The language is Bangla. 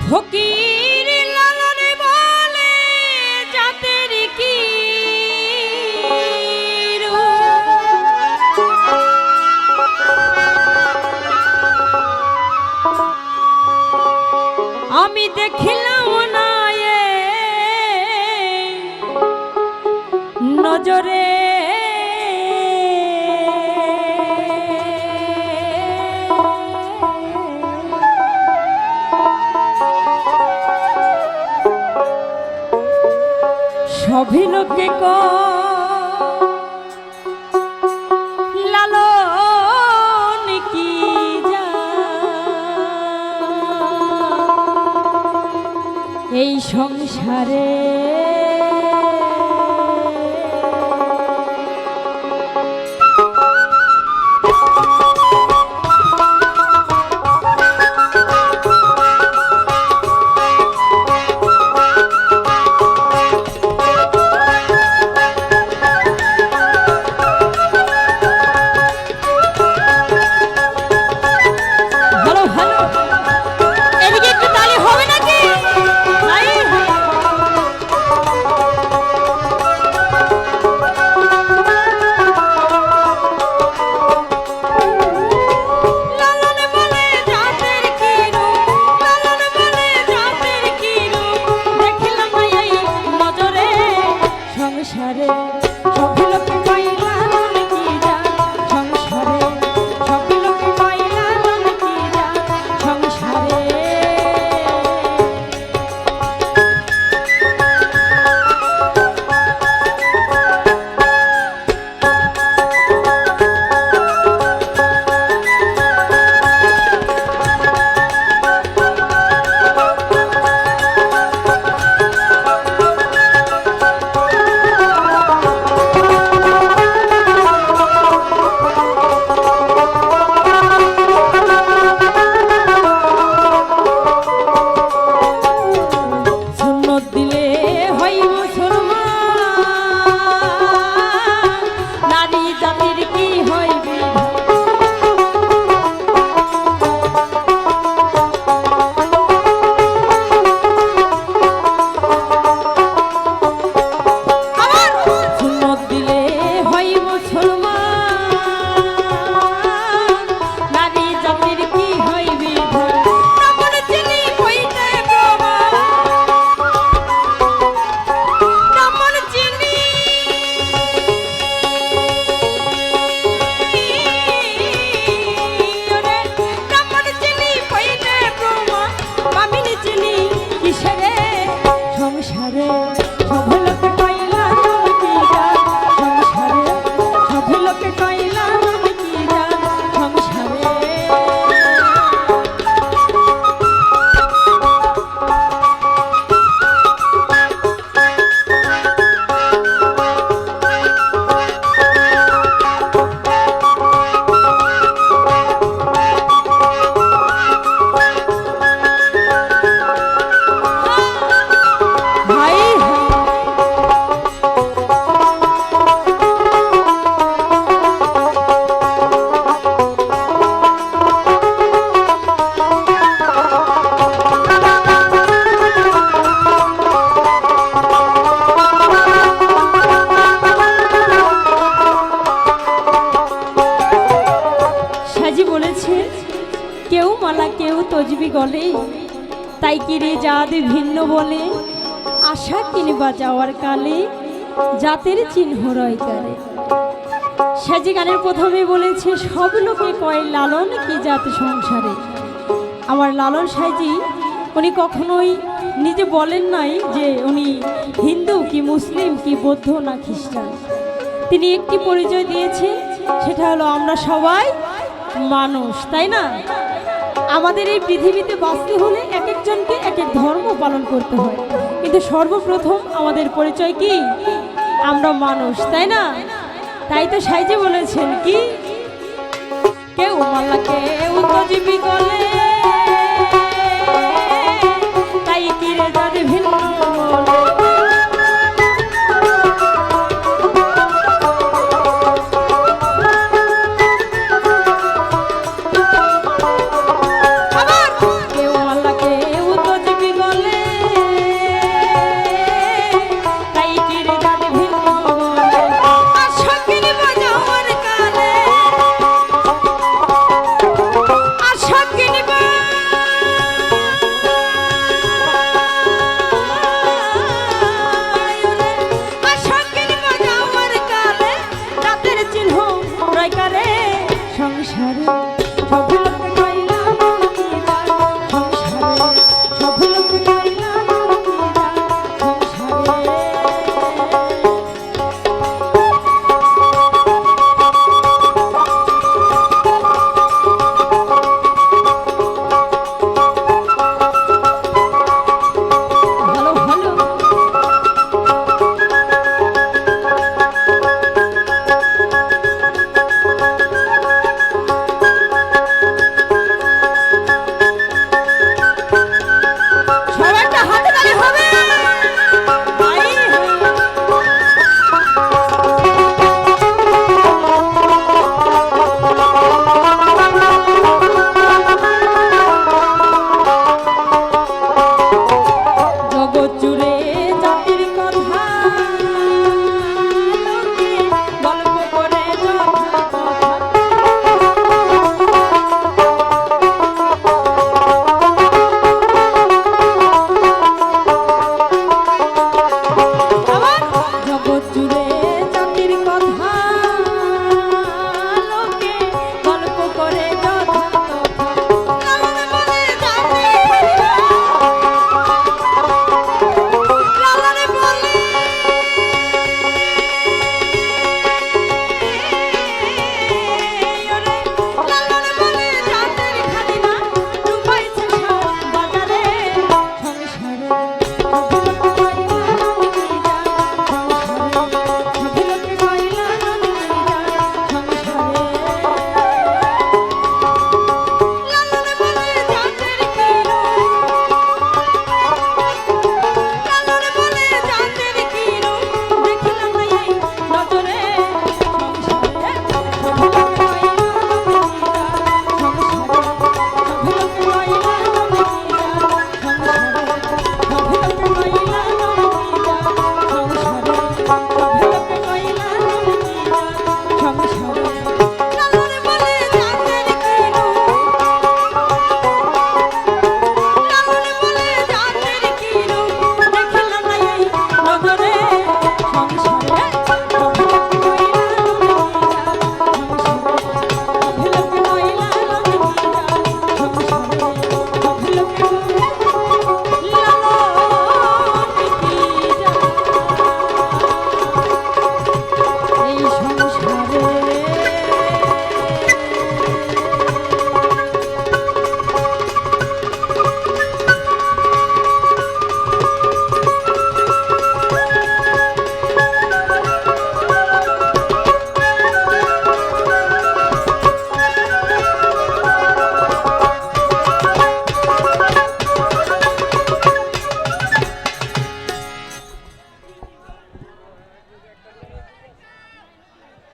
ফকির লালন বলে জাতের কি আমি দেখিলাম না নজরে সভি লোকে লালন কি এই সংসারে কেউ মালা কেউ তজবি গলে তাই কিরে জাত ভিন্ন বলে আশা কিনবা যাওয়ার কালে জাতের চিহ্ন রয় তারে। সাজি গানের প্রথমে বলেছে সব লোকে কয় লালন কি জাত সংসারে। আমার লালন সাইজি উনি কখনোই নিজে বলেন নাই যে উনি হিন্দু কি মুসলিম কি বৌদ্ধ না খ্রিস্টান। তিনি একটি পরিচয় দিয়েছে, সেটা হলো আমরা সবাই মানুষ, তাই না? আমাদের এই পৃথিবীতে বাঁচতে হলে এক একজনকে এক এক ধর্ম পালন করতে হয়, কিন্তু সর্বপ্রথম আমাদের পরিচয় কি? আমরা মানুষ, তাই না? তাই তো সাইজে বলেছেন কি কেউ মালা কেউ তজবি গলে